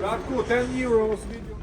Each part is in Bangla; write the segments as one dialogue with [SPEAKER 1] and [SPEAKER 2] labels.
[SPEAKER 1] Radko, 10 euros video.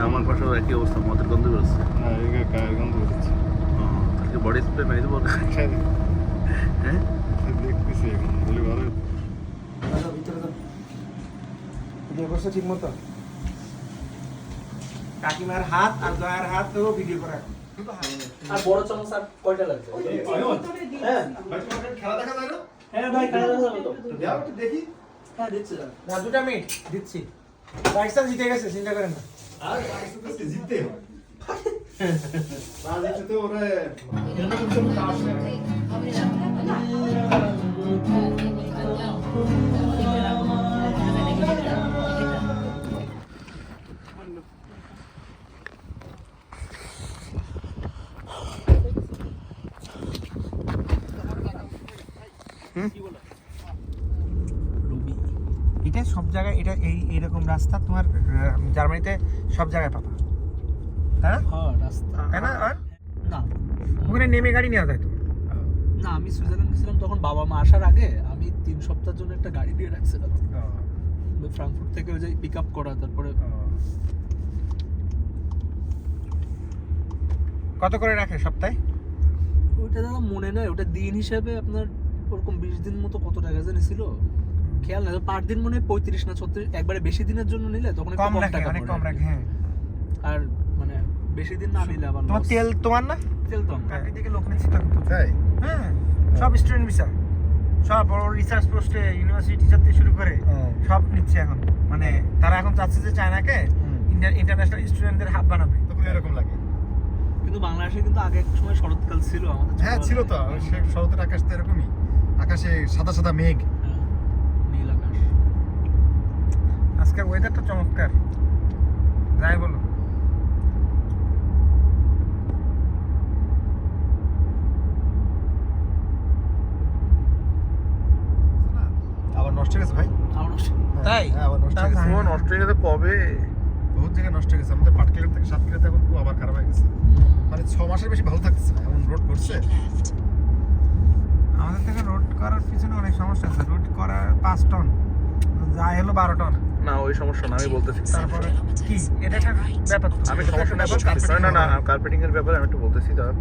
[SPEAKER 2] আমার পাশেও একই অবস্থা, মদের গন্ধ বেরোচ্ছে।
[SPEAKER 1] গায়ের গন্ধ বেরোচ্ছে।
[SPEAKER 2] তাহলে বডি স্প্রে মেরে দেবো। হ্যাঁ
[SPEAKER 1] দেখতেছি এখন বলি ভালো।
[SPEAKER 3] ভিতরে তো ভিডিও করছে ঠিক মতো। কাকিমার হাত আর দয়ার হাত তো ভিডিও করা।
[SPEAKER 4] আর বড় চামচ আর কয়টা লাগবে? হ্যাঁ
[SPEAKER 1] খেলা দেখা যায় না?
[SPEAKER 4] হ্যাঁ ভাই খেলা দেখা যাবে তো।
[SPEAKER 1] দাও একটু দেখি।
[SPEAKER 4] হ্যাঁ দিচ্ছি
[SPEAKER 3] না 2 মিনিট দিচ্ছি। পাকিস্তান জিতে গেছে, চিন্তা করেন না।
[SPEAKER 1] আর পাকিস্তান তো জিততে হয়। না জিততে তো ওরা
[SPEAKER 3] এটা সব জায়গায়, এটা এইরকম রাস্তা তোমার জার্মানিতে সব জায়গায় পাবা, তাই না?
[SPEAKER 4] হ্যাঁ রাস্তা
[SPEAKER 3] তাই না? আর
[SPEAKER 4] না
[SPEAKER 3] ওখানে নেমে গাড়ি নেওয়া যায় তো।
[SPEAKER 4] না আমি সুইজারল্যান্ড গেছিলাম তখন বাবা মা আসার আগে আমি 3 সপ্তাহের জন্য একটা গাড়ি দিয়ে রাখছিলাম ফ্রাঙ্কফুর্ট থেকে ওই যে পিক আপ করা, তারপরে
[SPEAKER 3] কত করে রাখে সপ্তাহে?
[SPEAKER 4] ওইটা দাদা মনে নেই, ওটা দিন হিসাবে আপনার ওরকম 20 দিন মতো কত টাকা জানি ছিল খেয়াল না, পার দিন মনে হয় 35 না 36, একবারে বেশি দিনের জন্য নিলে তখন একটু
[SPEAKER 3] কম
[SPEAKER 4] কম
[SPEAKER 3] রাখে,
[SPEAKER 4] টাকা
[SPEAKER 3] অনেক
[SPEAKER 4] পড়ে।
[SPEAKER 3] কম রাখে। হ্যাঁ
[SPEAKER 4] আর মানে বেশি দিন না নিলে আবার
[SPEAKER 3] তোমার
[SPEAKER 4] loss।
[SPEAKER 3] তেল তোমার না?
[SPEAKER 4] তেল তো আমার।
[SPEAKER 3] কান্ট্রি থেকে লোক নিচ্ছে তখন তো।
[SPEAKER 1] তাই
[SPEAKER 3] হ্যাঁ সব স্টুডেন্ট ভিসা, সব বড় রিসার্চ পোস্টে ইউনিভার্সিটি টিচার থেকে শুরু করে সব নিচ্ছে এখন। মানে তারা এখন চাচ্ছে যে চায়নাকে ইন্টারন্যাশনাল স্টুডেন্টদের হাব বানাবে।
[SPEAKER 1] তখন এরকম লাগে।
[SPEAKER 4] কিন্তু বাংলাদেশে কিন্তু আগে এক সময় শরৎকাল ছিল আমাদের
[SPEAKER 1] হ্যাঁ ছিল তো, শরতের আকাশ তো এরকমই, আকাশে সাদা সাদা মেঘ।
[SPEAKER 4] হ্যাঁ, নীল আকাশ।
[SPEAKER 3] আজকের ওয়েদারটা চমৎকার, যাই বলো।
[SPEAKER 1] আবার নষ্ট হয়ে গেছে ভাই।
[SPEAKER 4] আমার
[SPEAKER 3] তাই?
[SPEAKER 1] হ্যাঁ আবার নষ্ট হয়ে গেছে।
[SPEAKER 3] তাই?
[SPEAKER 2] নষ্ট হয়ে গেছে কবে?
[SPEAKER 1] বহুত জায়গায় নষ্ট হয়ে গেছে। আমাদের 5 কিলো থেকে 7 কিলোতে এখন খুব আবার খারাপ হয়ে গেছে। মানে 6 মাসের বেশি ভালো থাকতেছে না, এমন রোড করছে।
[SPEAKER 3] আমাদের থেকে রোড করার পিছনে অনেক সমস্যা আছে। রোড করার 5 টন, যায় হলো 12 টন।
[SPEAKER 2] না ওই সমস্যা না, আমি বলতেছি।
[SPEAKER 3] তারপরে কি এটা একটা ব্যাপার তো।
[SPEAKER 2] আমি সমস্যা না বলতেছি। না না কার্পেটিং এর ব্যাপারে আমি একটু বলতেছি। দাঁড়ান,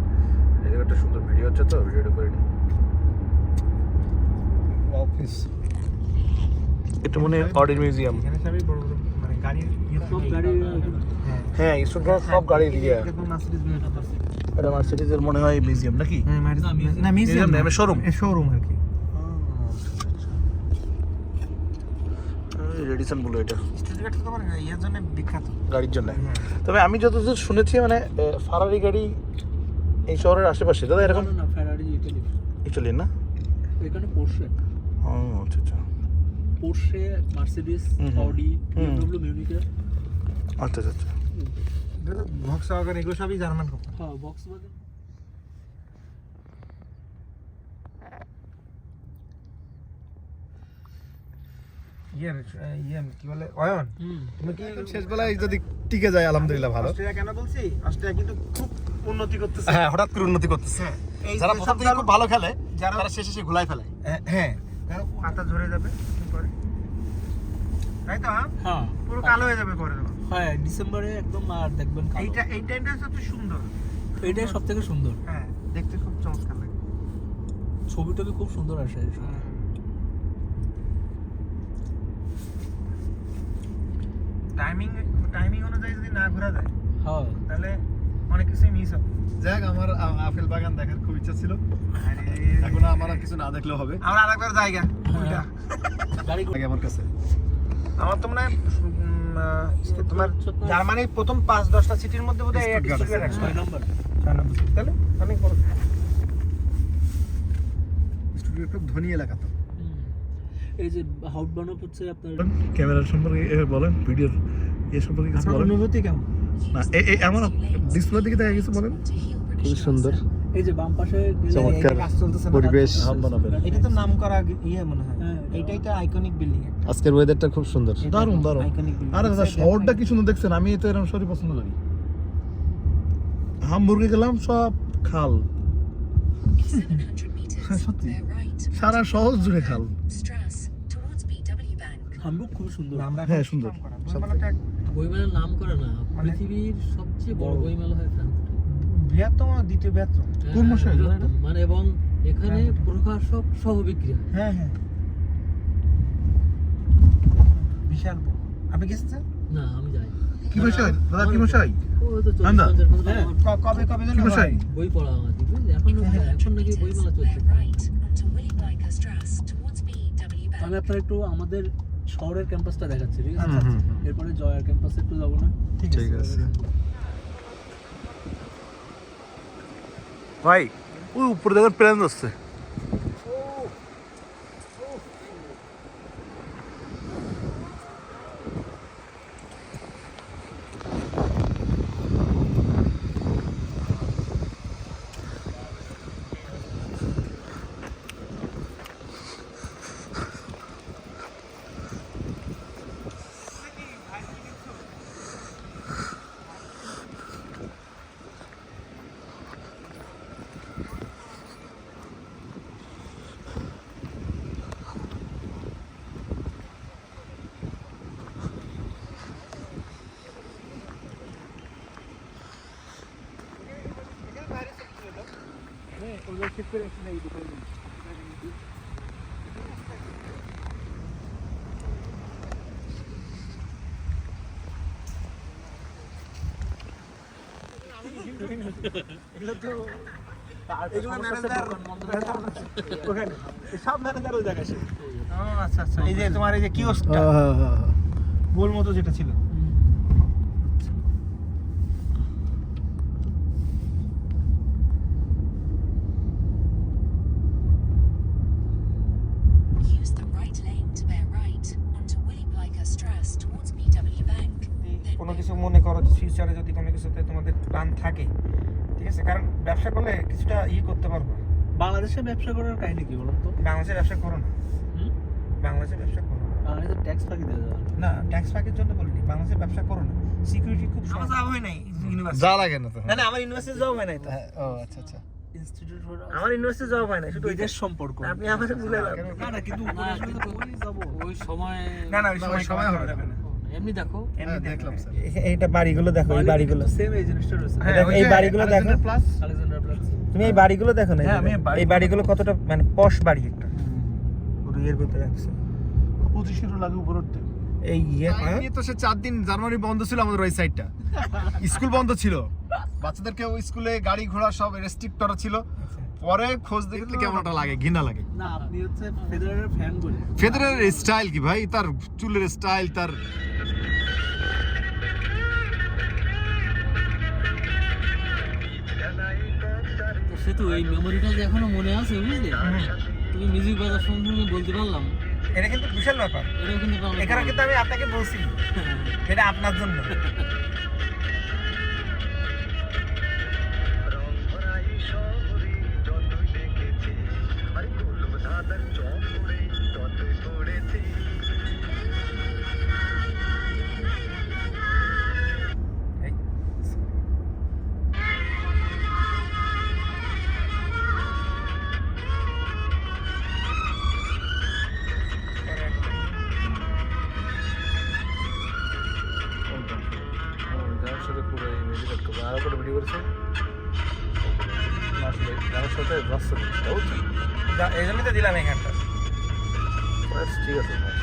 [SPEAKER 2] এই একটা সুন্দর ভিডিও হচ্ছে তো, ভিডিওটা করে নিই।
[SPEAKER 1] অফিস
[SPEAKER 2] এটা মনে হয় অডির মিউজিয়াম।
[SPEAKER 3] এখানে সবই বড় বড় মানে গাড়ির
[SPEAKER 4] সব গাড়ি
[SPEAKER 3] হ্যাঁ
[SPEAKER 2] হ্যাঁ স্টুডেন্ট সব গাড়ি দিয়ে।
[SPEAKER 3] একদম মার্সিডিজ বেঞ্জ আছে।
[SPEAKER 2] এটা মার্সিডিজের মনে হয় মিউজিয়াম নাকি?
[SPEAKER 3] হ্যাঁ না মিউজিয়াম
[SPEAKER 2] না, শোরুম।
[SPEAKER 3] শোরুম আর কি।
[SPEAKER 2] রেডিসন বলে এটা
[SPEAKER 3] স্টুডিওটা তো মানে এর জন্য বিখ্যাত,
[SPEAKER 2] গাড়ির জন্য। তবে আমি যতদূর শুনেছি মানে ফারারি গাড়ি এই শহরের আশেপাশে দাদা এরকম
[SPEAKER 4] না ফেরারি ইতালি
[SPEAKER 2] ইটালিয়ান না?
[SPEAKER 4] এখানে পোর্শে
[SPEAKER 2] ও আচ্ছা আচ্ছা
[SPEAKER 4] পোর্শে মার্সিডিজ অডি বিএমডব্লিউ মিউনিখের।
[SPEAKER 2] আচ্ছা আচ্ছা।
[SPEAKER 3] ভক্সওয়াগন এগুলো সবই জার্মান কোম্পানি।
[SPEAKER 4] হ্যাঁ ভক্সওয়াগন।
[SPEAKER 3] কি বলে অয়ন, তুমি কি
[SPEAKER 1] শেষ বেলায় যদি টিকে যায় আলহামদুলিল্লাহ ভালো।
[SPEAKER 3] অস্ট্রেলিয়া কেন বলছি? অস্ট্রেলিয়া কিন্তু খুব উন্নতি করতেছে।
[SPEAKER 1] হ্যাঁ হঠাৎ করে উন্নতি করতেছে।
[SPEAKER 3] এই
[SPEAKER 1] যারা
[SPEAKER 3] যে
[SPEAKER 1] প্রথম
[SPEAKER 3] সব
[SPEAKER 1] থেকে খুব ভালো খেলে
[SPEAKER 3] যারা
[SPEAKER 1] তারা শেষে সে ঘুলাই ফেলে।
[SPEAKER 3] হ্যাঁ পাতা ঝরে যাবে পরে, তাই তো?
[SPEAKER 4] হ্যাঁ
[SPEAKER 3] পুরো কালো হয়ে যাবে পরে।
[SPEAKER 4] হ্যাঁ ডিসেম্বরে একদম আর দেখবেন কালো।
[SPEAKER 3] এই টাইমটা সবচেয়ে সুন্দর,
[SPEAKER 4] এইটাই সব থেকে সুন্দর।
[SPEAKER 3] হ্যাঁ দেখতে খুব চমৎকার লাগে।
[SPEAKER 4] ছবি টবি খুব সুন্দর আসে এই সময়।
[SPEAKER 3] টাইমিং অনুযায়ী যদি না ঘোরা যায়
[SPEAKER 4] হ্যাঁ
[SPEAKER 3] তাহলে অনেক কিছুই মিস হবে।
[SPEAKER 1] যাক, আমার আপেল বাগান দেখার খুব ইচ্ছা ছিল, এখন আমার আর কিছু না দেখলেও হবে।
[SPEAKER 3] আমরা আরেকবার জায়গা ওইটা
[SPEAKER 4] গাড়ি
[SPEAKER 1] আগে আমার কাছে
[SPEAKER 3] আমার তো মনে হয় তোমার জার্মানির প্রথম 5-10টা সিটির মধ্যে বোধহয়
[SPEAKER 1] স্টুটগার্ট আছে।
[SPEAKER 4] 6 নম্বর।
[SPEAKER 3] তাহলে অনেক বড়।
[SPEAKER 1] স্টুডিও খুব ধনী এলাকা তো।
[SPEAKER 4] এই যে হাউটবার্নআপ হচ্ছে আপনার
[SPEAKER 2] ক্যামেরার সম্পর্কে বলেন, ভিডিওর সম্পর্কে কিছু বলেন।
[SPEAKER 3] অনুভূতি কেমন?
[SPEAKER 2] না এমন ডিসপ্লে দিকে দেখা কিছু বলেন।
[SPEAKER 1] খুব সুন্দর
[SPEAKER 4] এই যে বাম পাশে গেলে
[SPEAKER 1] চমৎকার
[SPEAKER 3] কাজ চলতেছে না?
[SPEAKER 1] পরিবেশ।
[SPEAKER 3] এটা তো নাম করা ইয়ে মনে হয়।
[SPEAKER 4] হ্যাঁ,
[SPEAKER 3] এইটাই তো আইকনিক বিল্ডিং।
[SPEAKER 1] আজকের ওয়েদারটা খুব সুন্দর।
[SPEAKER 2] দারুণ দারুণ।
[SPEAKER 3] Iconic building.
[SPEAKER 2] আরে দাদা শহরটা কি সুন্দর দেখছেন, আমি তো এরকম শহরই পছন্দ করি। হামবুর্গে গেলাম, সব খাল, সত্যি সারা শহর জুড়ে খাল।
[SPEAKER 4] হামবুর্গ খুব সুন্দর।
[SPEAKER 2] হ্যাঁ, সুন্দর।
[SPEAKER 4] বইমেলার নাম করে না, পৃথিবীর সবচেয়ে বড় বইমেলা হয় ফ্রাঙ্কফুর্টে।
[SPEAKER 3] বৃহত্তম, দ্বিতীয় বৃহত্তম।
[SPEAKER 2] কোন মাসে?
[SPEAKER 4] মানে এবং এখানে প্রকাশক সহ বিক্রি হয়।
[SPEAKER 3] হ্যাঁ হ্যাঁ, বিশাল বড়। আপনি গেছেন?
[SPEAKER 4] না আমি যাই।
[SPEAKER 2] কি মশাই দাদা, কি মশাই?
[SPEAKER 4] ওই তো
[SPEAKER 2] আন্দা?
[SPEAKER 4] 40-50 বছর
[SPEAKER 3] হ্যাঁ,
[SPEAKER 4] আমার
[SPEAKER 3] কবে কবে
[SPEAKER 2] কি
[SPEAKER 3] যেন
[SPEAKER 2] মশাই?
[SPEAKER 3] হয়?
[SPEAKER 4] বই পড়া আমার দিকে এখন নাকি বইমেলা চলছে। আমি আপনার একটু আমাদের শহরের ক্যাম্পাসটা দেখাচ্ছি, ঠিক আছে? এরপরে জয়ার ক্যাম্পাসে একটু যাবো না?
[SPEAKER 1] ঠিক আছে
[SPEAKER 2] ভাই ওই উপরে দেখেন প্লেন যাচ্ছে।
[SPEAKER 3] এগুলো ম্যানেজার ওখানে সব ম্যানেজার ওই জায়গায়। ও আচ্ছা আচ্ছা, এই যে তোমার এই যে কিওস্কটা গোল মতো যেটা ছিল। কোনো কিছু মনে করো ফিউচারে যদি কোনো কিছুতে তোমাদের প্ল্যান থাকে, ঠিক আছে, কারণ ব্যবসা করলে কিছুটা করতে পারবো।
[SPEAKER 4] বাংলাদেশে ব্যবসা করার কাহিনী কি বলুন তো?
[SPEAKER 3] বাংলাদেশে ব্যবসা করো না, বাংলাদেশে ব্যবসা করো না।
[SPEAKER 4] বাংলাদেশে ট্যাক্স ফাঁকি দেওয়া যাবে
[SPEAKER 3] না, ট্যাক্স ফাঁকির জন্য বলিনি, বাংলাদেশে ব্যবসা করো না। সিকিউরিটি খুব সমস্যা। যাওয়া হয় নাই ইউনিভার্সিটি।
[SPEAKER 1] যা লাগে না তো।
[SPEAKER 3] না না, আমার ইউনিভার্সিটি যাওয়া হয় নাই তো।
[SPEAKER 1] ও আচ্ছা আচ্ছা।
[SPEAKER 4] ইনস্টিটিউট
[SPEAKER 3] আমার ইউনিভার্সিটি যাওয়া হয় নাই, শুধু
[SPEAKER 4] বিদেশ সম্পর্ক।
[SPEAKER 3] আপনি আমাকে ভুলে যাবেন।
[SPEAKER 4] না না, কিন্তু উপরে আসলে তো ওই যাবো ওই সময়।
[SPEAKER 3] না না, ওই
[SPEAKER 1] ওই সময় হবে
[SPEAKER 3] যাবে না।
[SPEAKER 4] এমনি দেখো,
[SPEAKER 1] হ্যাঁ, দেখলাম স্যার।
[SPEAKER 3] এইটা বাড়িগুলো দেখো, এই বাড়িগুলো
[SPEAKER 4] সেম এই জিনিসটা রয়েছে।
[SPEAKER 3] হ্যাঁ, এই বাড়িগুলো দেখো।
[SPEAKER 1] Plus
[SPEAKER 4] Alexander plus.
[SPEAKER 3] তুমি এই বাড়িগুলো দেখো না,
[SPEAKER 1] হ্যাঁ, আমি এই
[SPEAKER 3] এই বাড়িগুলো কতটা মানে পশ বাড়ি একটা, পুরো এর ভিতরে আছে।
[SPEAKER 2] 25 লাগে উপর উঠতে।
[SPEAKER 3] এই
[SPEAKER 1] আমি তো সে 4 দিন জানুয়ারি বন্ধ ছিল আমাদের ওই সাইডটা, স্কুল বন্ধ ছিল, বাচ্চাদেরকে ওই স্কুলে গাড়ি ঘোড়া সব রেস্ট্রিক্ট করা ছিল। পরে খোঁজ দেখলে কেমন একটা লাগে, ঘৃণা লাগে।
[SPEAKER 4] না আপনি হচ্ছে ফেডারেলের ফ্যান বলে।
[SPEAKER 1] ফেদারারের স্টাইল কি ভাই, তার চুলের স্টাইল, তার
[SPEAKER 4] তো সে তো এই মেমোরিটা যে এখনো মনে আছে, বুঝলে? তুমি মিউজিক বাজার সম্বন্ধে বলতে পারলাম,
[SPEAKER 3] এটা কিন্তু বিশাল ব্যাপার।
[SPEAKER 4] এটাও কিন্তু একটা অনেক
[SPEAKER 3] এখানে
[SPEAKER 4] বড়।
[SPEAKER 3] কিন্তু আমি আপনাকে বলছি এটা আপনার জন্য।
[SPEAKER 2] আমার সাথে রাস্তা জিনিসটা বুঝছেন?
[SPEAKER 3] এই জন্যই তো দিলাম এখানটা।
[SPEAKER 2] ব্যাস, ঠিক আছে ব্যাস।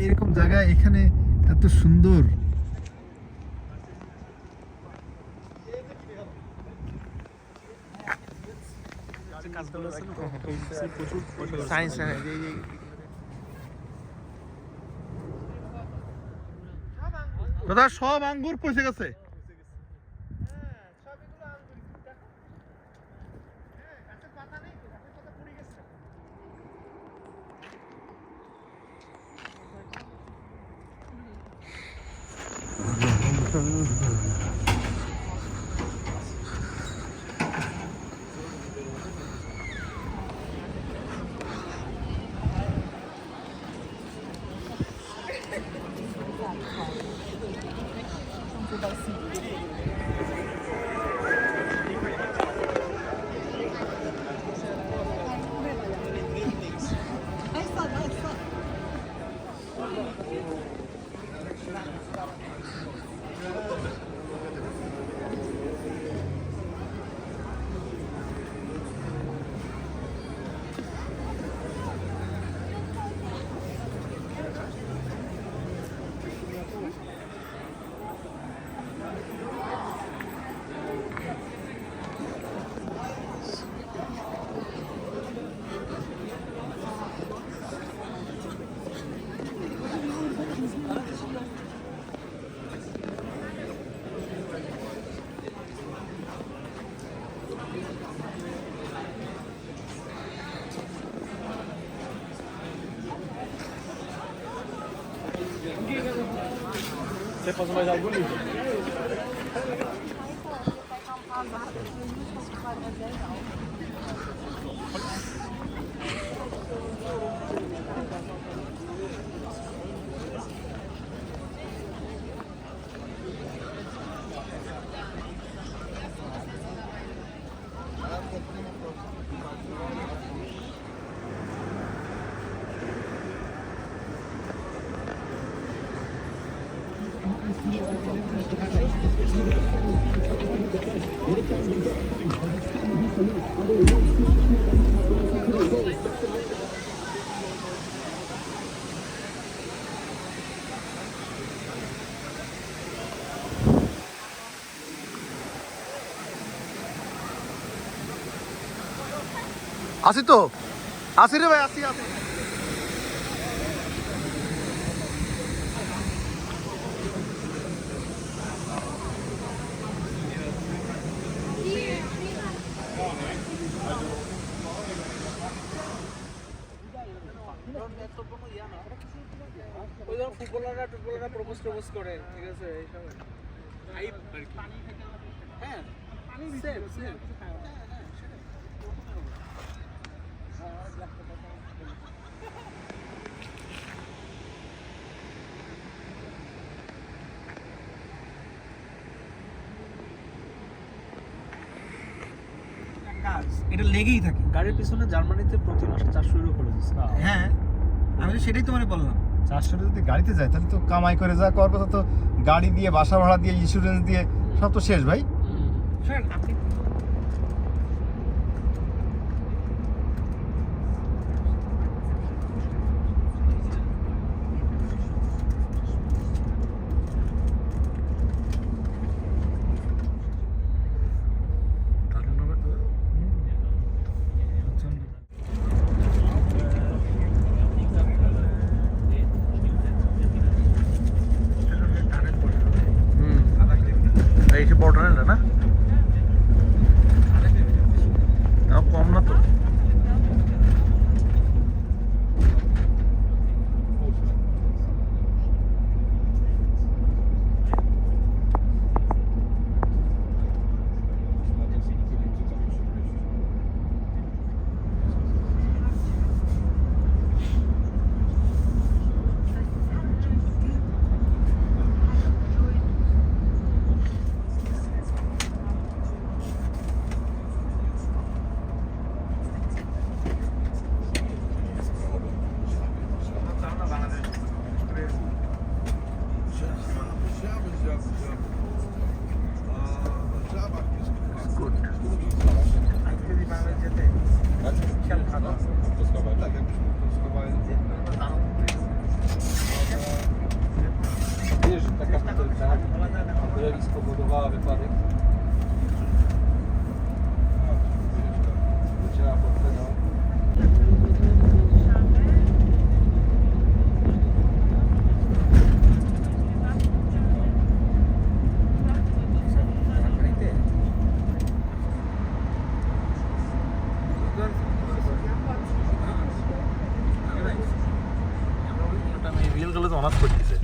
[SPEAKER 1] এরকম জায়গায় এখানে এত সুন্দর।
[SPEAKER 3] সায়েন্স
[SPEAKER 2] দাদা সব আঙ্গুর পচে গেছে। আসি তো, আসি রে ভাই, আসি আসি।
[SPEAKER 4] ওই যখন ফুটবলাররা প্রপোজ করে, ঠিক আছে, এই সময় হাইপ আর কি। হ্যাঁ, সেম সেম।
[SPEAKER 3] এটা লেগেই থাকে
[SPEAKER 4] গাড়ির পিছনে জার্মানিতে প্রতি মাসে 400 ইউরো করে দিচ্ছে।
[SPEAKER 3] হ্যাঁ, আমি তো সেটাই তোমারে বললাম।
[SPEAKER 1] 400 যদি গাড়িতে যায় তাহলে তো কামাই করে যা করার কথা, তো গাড়ি দিয়ে, বাসা ভাড়া দিয়ে, ইন্স্যুরেন্স দিয়ে সব তো শেষ ভাই।
[SPEAKER 3] শোনেন, আপনি
[SPEAKER 2] এই সে বড় টানেলটা না? রিয়েল কলেজ অনার্স করতেছে